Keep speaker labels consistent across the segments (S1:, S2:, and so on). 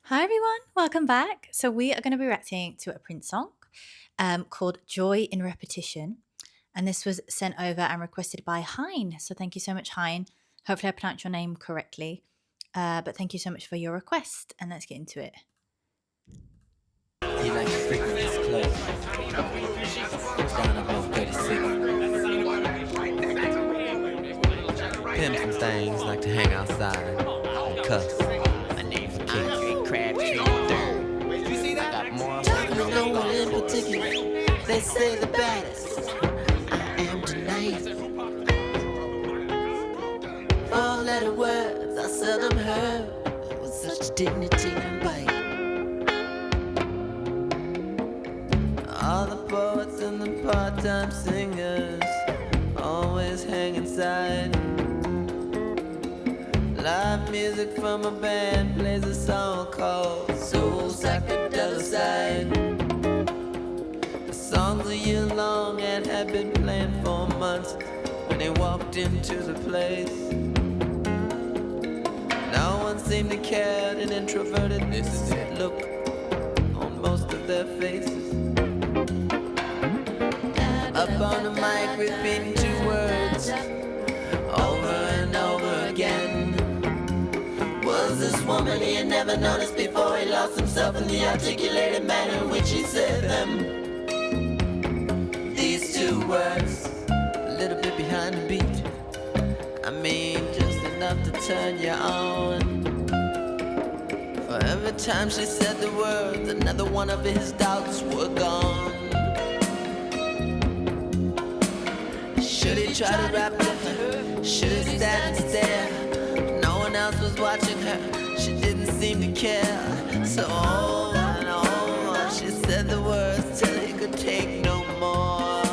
S1: Hi everyone, welcome back. So we are going to be reacting to a Prince song called Joy in Repetition. And this was sent over and requested by Hein. So thank you so much, Hein. Hopefully I pronounced your name correctly. But thank you so much for your request. And let's get into it.
S2: He likes to frequent this club down on Block 36. Pimps and things like to hang outside and cuss. My name's King Crabtree III. You see that? I got more. There's no one in particular. They say the baddest I am tonight. Four-letter words I seldom heard with such dignity and bite. All the poets and the part-time singers always hang inside. Live music from a band plays a song called Soul Psychedelicide. The song's a year long and had been playing for months when he walked into the place. No one seemed to care, an introverted look on most of their faces. Up on the mic, repeating two words over and over again. Was this woman he had never noticed before? He lost himself in the articulated manner in which he said them. These two words, a little bit behind the beat. I mean, just enough to turn you on. For every time she said the words, another one of his doubts were gone. Should he try to rap with her? Should he stand and stare? No one else was watching her. She didn't seem to care. So on and on she said the words till he could take no more.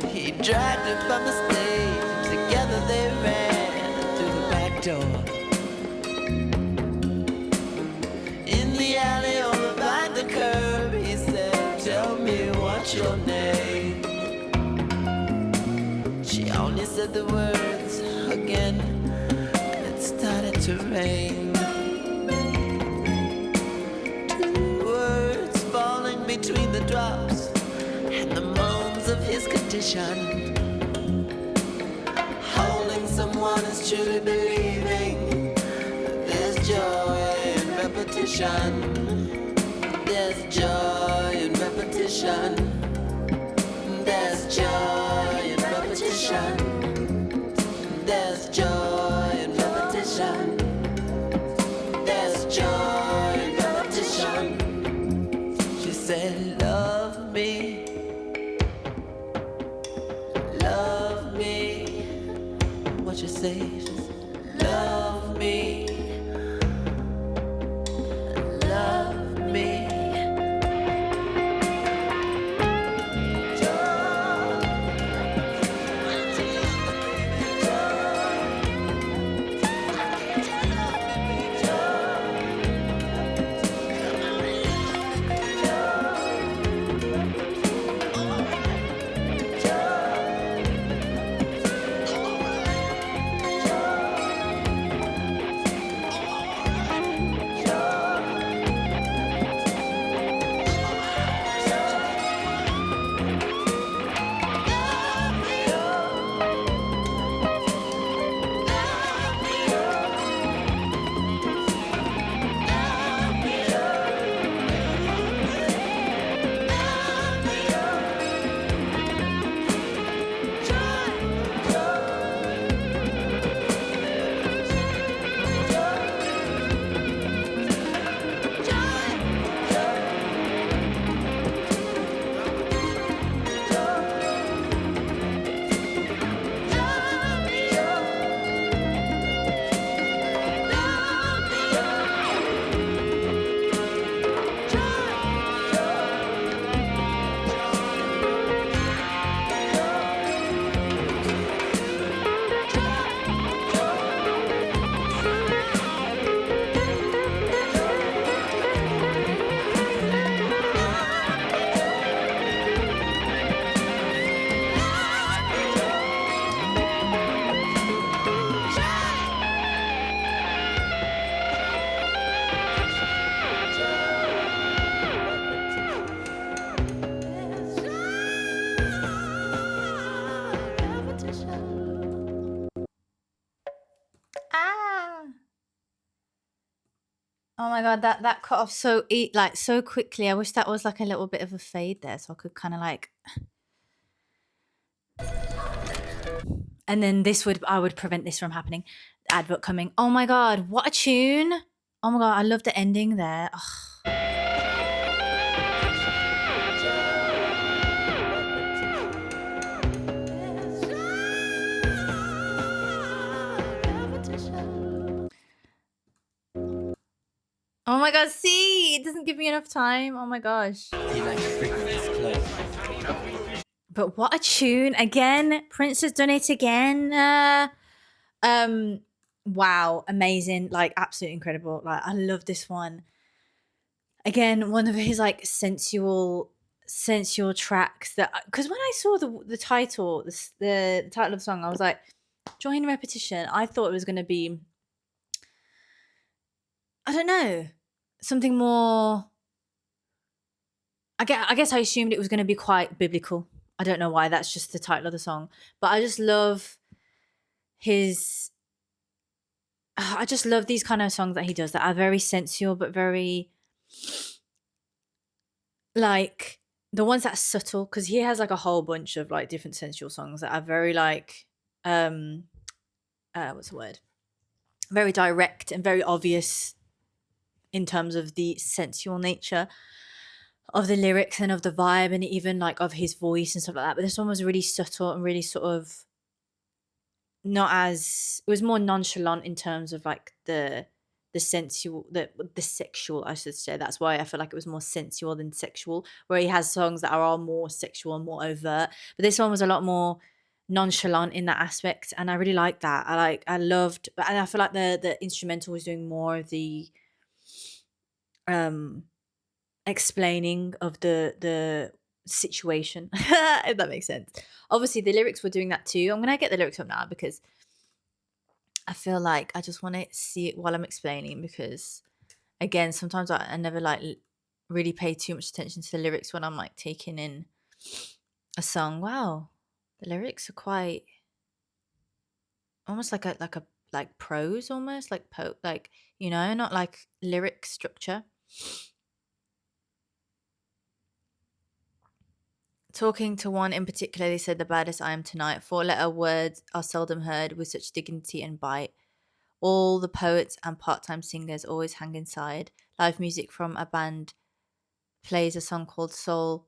S2: He dragged her from the stage. Together they ran through the back door. In the alley over by the curb, he said, "Tell me what's your name." She only said the words again, and it started to rain. Two words falling between the drops and the moans of his condition. Holding someone is truly believing. There's joy in repetition. There's joy in repetition. There's joy in repetition. There's joy in repetition. There's joy in repetition. She said, love me. Love me. What you say? She said, love me. Love me.
S1: Oh my god, that cut off so like so quickly. I wish that was like a little bit of a fade there, so I could kind of like. And then I would prevent this from happening. Advert coming. Oh my god, what a tune! Oh my god, I love the ending there. Ugh. Oh my god, see, it doesn't give me enough time. Oh my gosh.
S2: You like frequency close.
S1: But what a tune again! Prince has done it again. Um, wow, amazing! Like absolutely incredible. Like I love this one. Again, one of his like sensual tracks that because when I saw the title, the title of the song, I was like, "Joy in Repetition." I thought it was going to be, I don't know, something more. I guess I assumed it was going to be quite biblical. I don't know why. That's just the title of the song, but I just love his. I just love these kind of songs that he does that are very sensual but very like the ones that are subtle because he has like a whole bunch of like different sensual songs that are very like what's the word, very direct and very obvious in terms of the sensual nature of the lyrics and of the vibe and even like of his voice and stuff like that. But this one was really subtle and really sort of not as, it was more nonchalant in terms of like the sensual, the sexual, I should say. That's why I feel like it was more sensual than sexual, where he has songs that are all more sexual and more overt. But this one was a lot more nonchalant in that aspect, and I really liked that. I loved, and I feel like the instrumental was doing more of the um explaining of the situation, if that makes sense. Obviously, the lyrics were doing that too. I'm gonna get the lyrics up now because I feel like I just want to see it while I'm explaining because again, sometimes I never like really pay too much attention to the lyrics when I'm like taking in a song. Wow, the lyrics are quite almost like prose, almost like like not like lyric structure. Talking to one in particular, they said, "The baddest I am tonight. Four-letter words are seldom heard with such dignity and bite. All the poets and part-time singers always hang inside. Live music from a band plays a song called Soul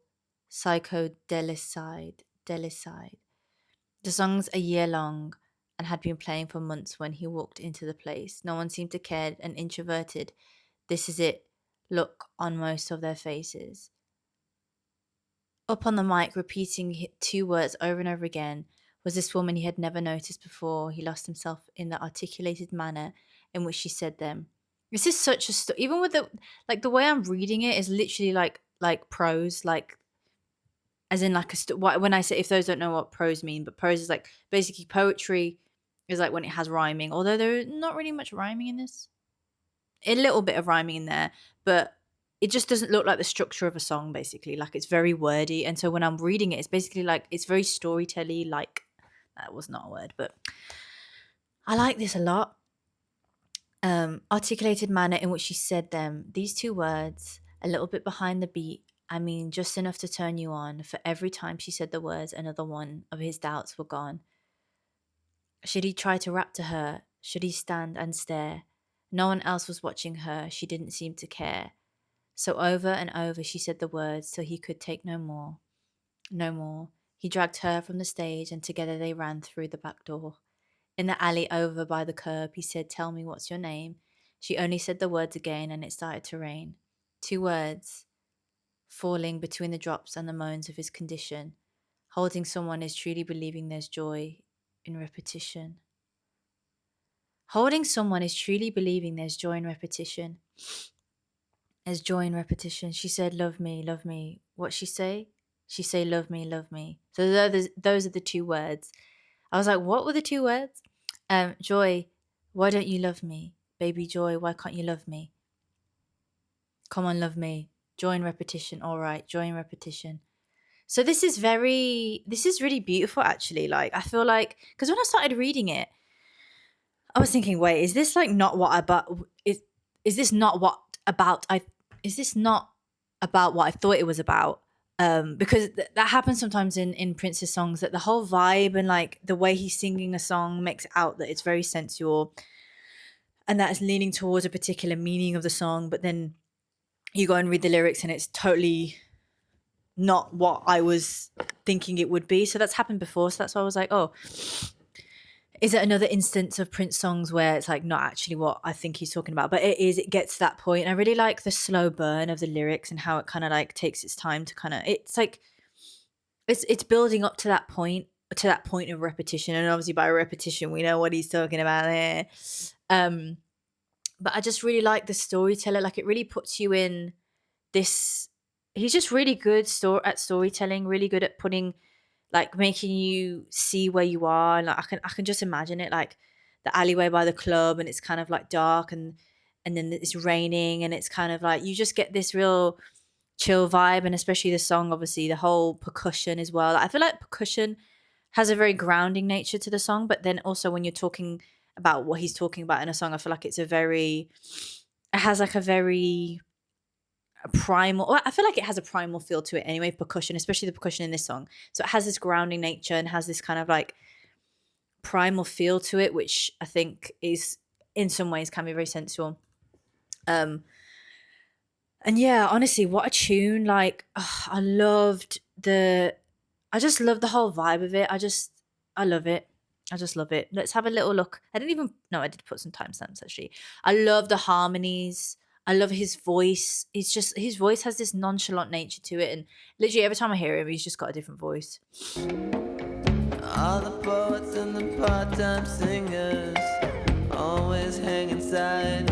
S1: Psychodelicide. Delicide. The song's a year long and had been playing for months when he walked into the place. No one seemed to care and introverted. This is it. Look on most of their faces." Up on the mic, repeating two words over and over again, was this woman he had never noticed before. He lost himself in the articulated manner in which she said them. This is such a even with the way I'm reading it is literally like prose, like as in like when I say, if those don't know what prose mean, but prose is like basically poetry is like when it has rhyming, although there's not really much rhyming in this. A little bit of rhyming in there, but it just doesn't look like the structure of a song, basically. Like it's very wordy. And so when I'm reading it, it's basically like it's very storytelly, like that was not a word, but I like this a lot. Articulated manner in which she said them. These two words, a little bit behind the beat. I mean, just enough to turn you on. For every time she said the words, another one of his doubts were gone. Should he try to rap to her? Should he stand and stare? No one else was watching her. She didn't seem to care. So over and over she said the words till he could take no more. No more. He dragged her from the stage and together they ran through the back door. In the alley over by the curb, he said, "Tell me what's your name." She only said the words again and it started to rain. Two words, falling between the drops and the moans of his condition. Holding someone is truly believing there's joy in repetition. Holding someone is truly believing there's joy in repetition. There's joy in repetition. She said, "Love me, love me." What she say? She say, "Love me, love me." So those are the two words. I was like, what were the two words? Joy, why don't you love me? Baby Joy, why can't you love me? Come on, love me. Joy in repetition. All right, joy in repetition. So this is really beautiful, actually. Like, I feel like, because when I started reading it, I was thinking, wait, is this like not what I, but is this not what about I is this not about what I thought it was about? Because that happens sometimes in Prince's songs, that the whole vibe and like the way he's singing a song makes it out that it's very sensual and that is leaning towards a particular meaning of the song, but then you go and read the lyrics and it's totally not what I was thinking it would be. So that's happened before. So that's why I was like, oh, is it another instance of Prince songs where it's like not actually what I think he's talking about? But it is, it gets to that point. I really like the slow burn of the lyrics and how it kind of like takes its time to kind of, it's like, it's building up to that point of repetition. And obviously by repetition, we know what he's talking about there. Um, but I just really like the storyteller. Like it really puts you in this, he's just really good at storytelling, really good at putting, like making you see where you are. And like I can just imagine it, like the alleyway by the club, and it's kind of like dark, and then it's raining, and it's kind of like you just get this real chill vibe. And especially the song, obviously the whole percussion as well. Like, I feel like percussion has a very grounding nature to the song, but then also when you're talking about what he's talking about in a song, I feel like it has like a very primal, well, I feel like it has a primal feel to it anyway, percussion, especially the percussion in this song. So it has this grounding nature and has this kind of like primal feel to it, which I think is in some ways can be very sensual. Um and yeah, honestly, what a tune. Like I just love the whole vibe of it. I love it. I just love it. Let's have a little look. I didn't even no, I did put some timestamps actually. I love the harmonies. I love his voice. It's just his voice has this nonchalant nature to it, and literally every time I hear him, he's just got a different voice.
S2: All the poets and the part-time singers always hang inside.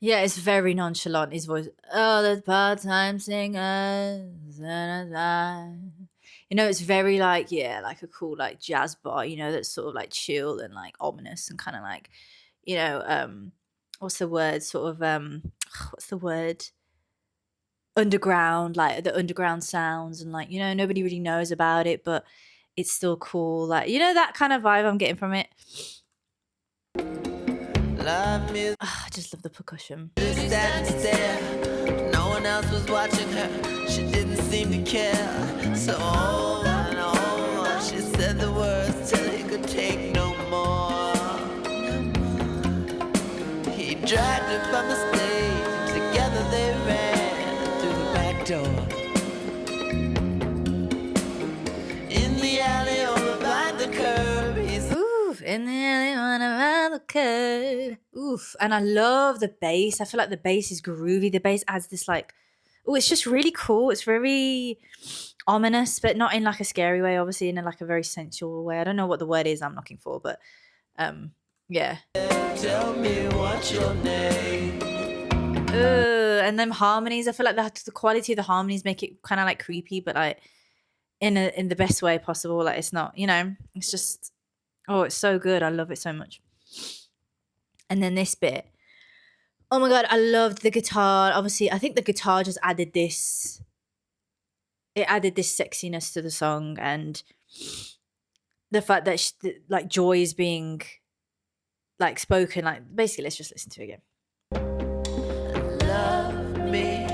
S1: Yeah, it's very nonchalant, his voice. Oh, the part-time singers. Da, da, da. You know, it's very like, yeah, like a cool like jazz bar, you know, that's sort of like chill and like ominous and kind of like, you know, what's the word? Sort of what's the word? Underground, like the underground sounds, and like, you know, nobody really knows about it, but it's still cool. Like, you know, that kind of vibe I'm getting from it.
S2: Live music,
S1: I just love the percussion.
S2: sat and stare. No one else was watching her. She didn't seem to care. So on and on, she said the words till he could take no more. He dragged her from the stage. Together they ran through the back door. In the alley over by the curb, he's
S1: Oof, in the alley one around the curve. Oof, and I love the bass. I feel like the bass is groovy. The bass adds this like, oh, it's just really cool. It's very ominous, but not in like a scary way. Obviously, in a, like a very sensual way. I don't know what the word is I'm looking for, but yeah.
S2: tell me what's your name.
S1: And them harmonies. I feel like the quality of the harmonies make it kind of like creepy, but like in the best way possible. Like it's not, you know, it's just, oh, it's so good. I love it so much. And then this bit, oh my god, I loved the guitar. Obviously, I think the guitar just added this. It added this sexiness to the song, and the fact that like joy is being like spoken. Like basically, let's just listen to it again.
S2: Love me.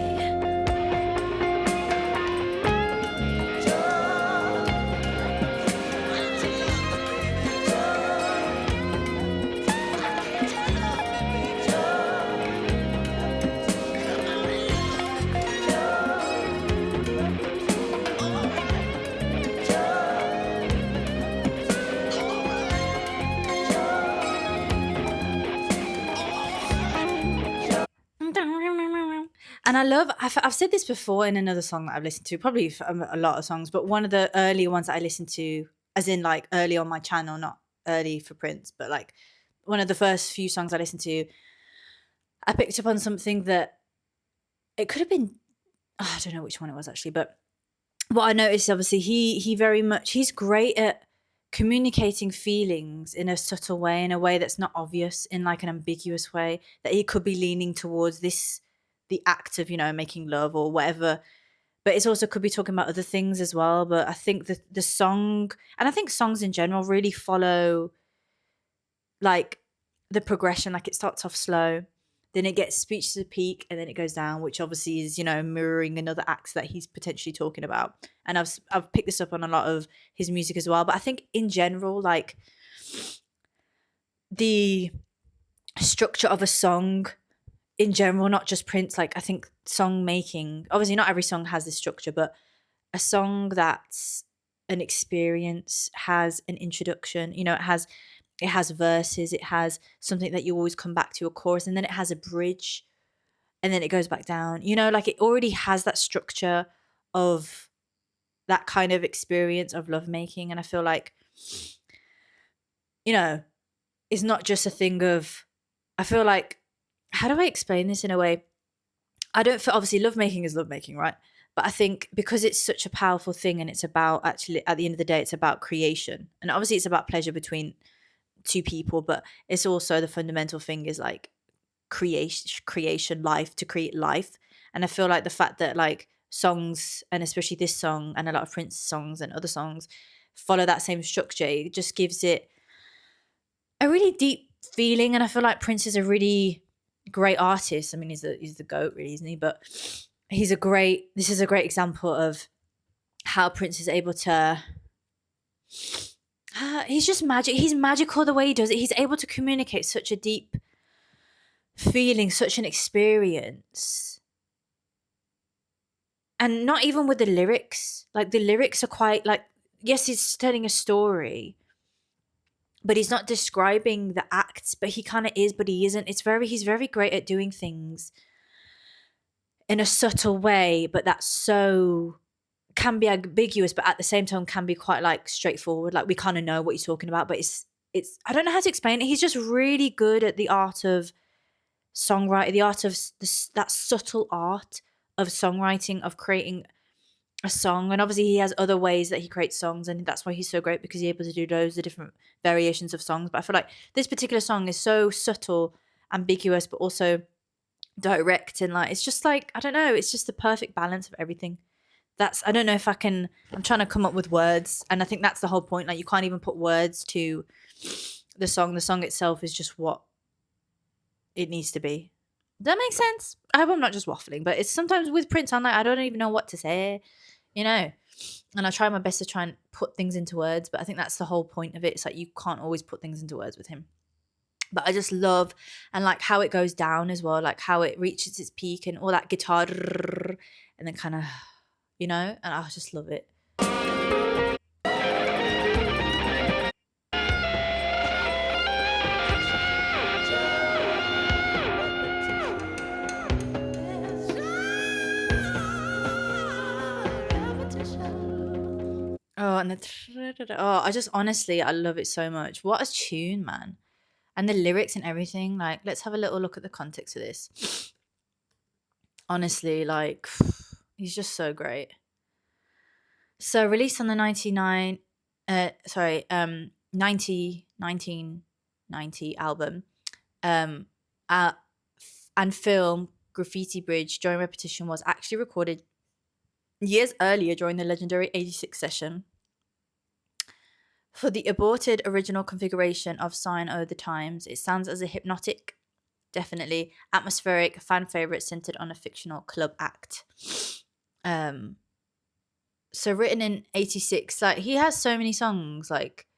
S1: And I love, I've said this before in another song that I've listened to, probably a lot of songs, but one of the earlier ones that I listened to, as in like early on my channel, not early for Prince, but like one of the first few songs I listened to, I picked up on something that it could have been, I don't know which one it was actually, but what I noticed, obviously, he very much, he's great at communicating feelings in a subtle way, in a way that's not obvious, in like an ambiguous way, that he could be leaning towards this, the act of, you know, making love or whatever, but it's also could be talking about other things as well. But I think the song, and I think songs in general really follow like the progression. Like it starts off slow, then it gets speech to the peak, and then it goes down, which obviously is, you know, mirroring another act that he's potentially talking about. And I've picked this up on a lot of his music as well. But I think in general, like the structure of a song in general, not just Prince, like I think song making, obviously not every song has this structure, but a song that's an experience has an introduction, you know, it has verses, it has something that you always come back to, a chorus, and then it has a bridge, and then it goes back down. You know, like it already has that structure of that kind of experience of lovemaking. And I feel like, you know, it's not just a thing of, I feel like, how do I explain this in a way? I don't feel, obviously, lovemaking is lovemaking, right? But I think because it's such a powerful thing, and it's about, actually, at the end of the day, it's about creation. And obviously, it's about pleasure between two people, but it's also, the fundamental thing is like creation, life, to create life. And I feel like the fact that like songs, and especially this song and a lot of Prince songs and other songs, follow that same structure, it just gives it a really deep feeling. And I feel like Prince is a really great artist. I mean, he's the GOAT, really, isn't he? But this is a great example of how Prince is able to, he's just magic. He's magical the way he does it. He's able to communicate such a deep feeling, such an experience. And not even with the lyrics. Like the lyrics are quite like, yes, he's telling a story, but he's not describing the acts, but he kind of is, but he isn't. He's very great at doing things in a subtle way, but that's so, can be ambiguous, but at the same time can be quite like straightforward. Like we kind of know what he's talking about, but it's, I don't know how to explain it. He's just really good at the art of songwriting, the art of that subtle art of songwriting, of creating a song. And obviously he has other ways that he creates songs, and that's why he's so great, because he's able to do loads of different variations of songs. But I feel like this particular song is so subtle, ambiguous, but also direct, and like it's just like, I don't know, it's just the perfect balance of everything. I don't know if I'm trying to come up with words, and I think that's the whole point. Like you can't even put words to the song. The song itself is just what it needs to be. Does that make sense? I hope I'm not just waffling, but it's sometimes with Prince, I'm like, I don't even know what to say, you know? And I try my best to try and put things into words, but I think that's the whole point of it. It's like you can't always put things into words with him. But I just love, and like how it goes down as well, like how it reaches its peak and all that guitar, and then kind of, you know, and I just love it. Oh, and I just honestly, I love it so much. What a tune, man. And the lyrics and everything. Like, let's have a little look at the context of this. Honestly, like, he's just so great. So, released on the 1990 album, uh, and film Graffiti Bridge, During Repetition, was actually recorded years earlier during the legendary 86 session for the aborted original configuration of Sign O' the Times. It sounds as a hypnotic, definitely atmospheric fan favorite centered on a fictional club act. So written in 86, like he has so many songs, like,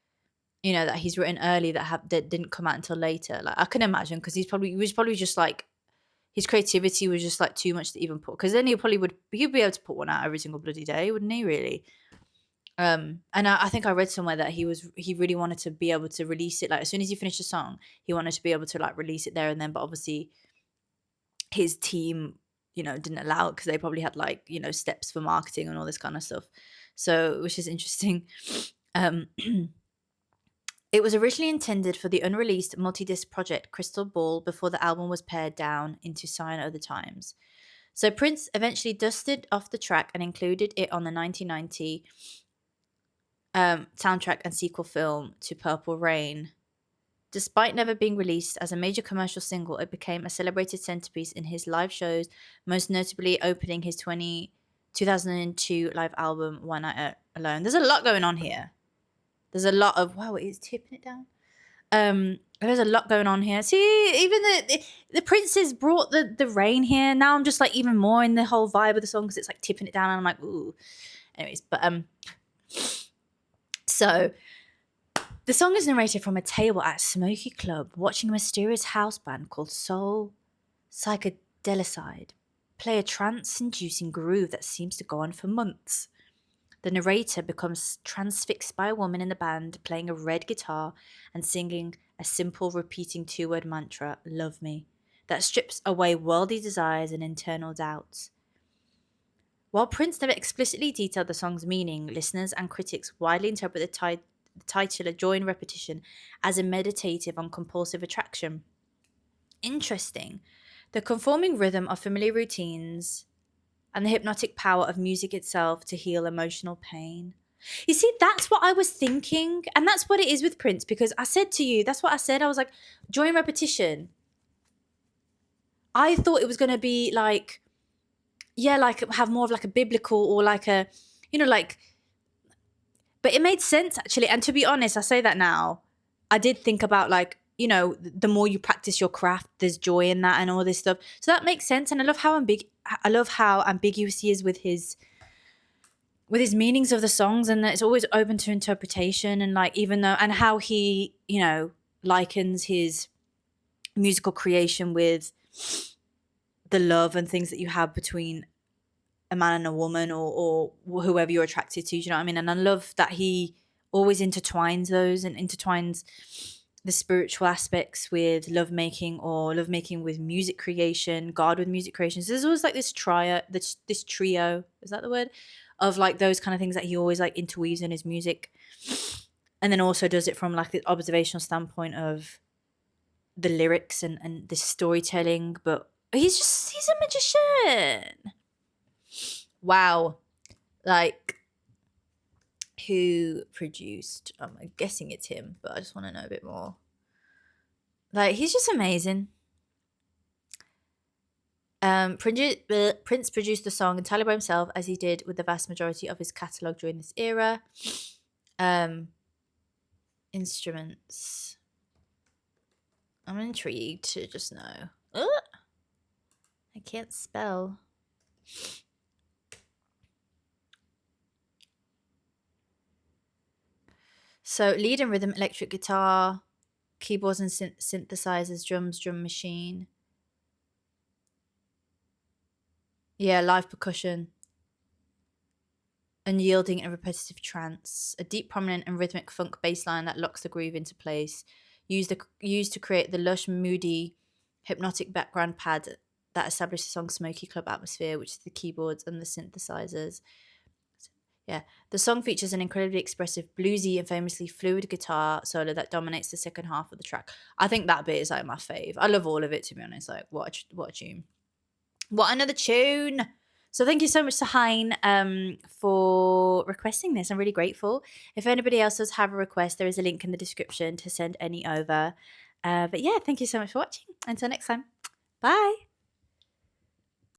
S1: you know, that he's written early that didn't come out until later. Like I can imagine, because he was probably just like, his creativity was just like too much to even put, because then he'd be able to put one out every single bloody day, wouldn't he, really? And I think I read somewhere that he really wanted to be able to release it, like as soon as he finished a song, he wanted to be able to like release it there and then. But obviously his team, you know, didn't allow it, because they probably had like, you know, steps for marketing and all this kind of stuff. So, which is interesting. It was originally intended for the unreleased multi-disc project Crystal Ball before the album was pared down into Sign O' the Times. So Prince eventually dusted off the track and included it on the 1990 soundtrack and sequel film to Purple Rain. Despite never being released as a major commercial single, it became a celebrated centerpiece in his live shows, most notably opening his 2002 live album One Night Alone. There's a lot going on here. There's a lot of, wow, it is tipping it down. There's a lot going on here. See, even the princes brought the rain here. Now I'm just like even more in the whole vibe of the song because it's like tipping it down, and I'm like, ooh. Anyways, but so the song is narrated from a table at a smoky club, watching a mysterious house band called Soul Psychedelicide play a trance-inducing groove that seems to go on for months. The narrator becomes transfixed by a woman in the band playing a red guitar and singing a simple repeating two-word mantra, "Love me," that strips away worldly desires and internal doubts. While Prince never explicitly detailed the song's meaning, listeners and critics widely interpret the titular Joy in Repetition as a meditative on compulsive attraction. Interesting. The conforming rhythm of familiar routines and the hypnotic power of music itself to heal emotional pain. You see, that's what I was thinking. And that's what it is with Prince, because I said to you, that's what I said. I was like, Joy in Repetition. I thought it was going to be like, yeah, like have more of like a biblical or like a, you know, like, but it made sense actually. And to be honest, I say that now. I did think about like, you know, the more you practice your craft, there's joy in that and all this stuff. So that makes sense. And I love how ambiguous he is with his meanings of the songs, and that it's always open to interpretation, and like even though, and how he, you know, likens his musical creation with the love and things that you have between a man and a woman, or whoever you're attracted to. Do you know what I mean? And I love that he always intertwines those and intertwines the spiritual aspects with lovemaking, or lovemaking with music creation, God with music creation. So there's always like this trio, is that the word? Of like those kind of things that he always like interweaves in his music. And then also does it from like the observational standpoint of the lyrics and the storytelling. But he's a magician. Wow. Like, who produced? I'm guessing it's him, but I just want to know a bit more. Like, he's just amazing. Prince produced the song entirely by himself, as he did with the vast majority of his catalogue during this era. Instruments. I'm intrigued to just know. I can't spell. So lead and rhythm, electric guitar, keyboards and synthesizers, drums, drum machine. Yeah, live percussion. Unyielding and repetitive trance. A deep, prominent and rhythmic funk bass line that locks the groove into place. Used to create the lush, moody, hypnotic background pad that established the song's smoky club atmosphere, which is the keyboards and the synthesizers. Yeah, the song features an incredibly expressive, bluesy, and famously fluid guitar solo that dominates the second half of the track. I think that bit is like my fave. I love all of it, to be honest. Like, what a tune! What another tune! So thank you so much to Hein for requesting this. I'm really grateful. If anybody else does have a request, there is a link in the description to send any over. But yeah, thank you so much for watching. Until next time, bye.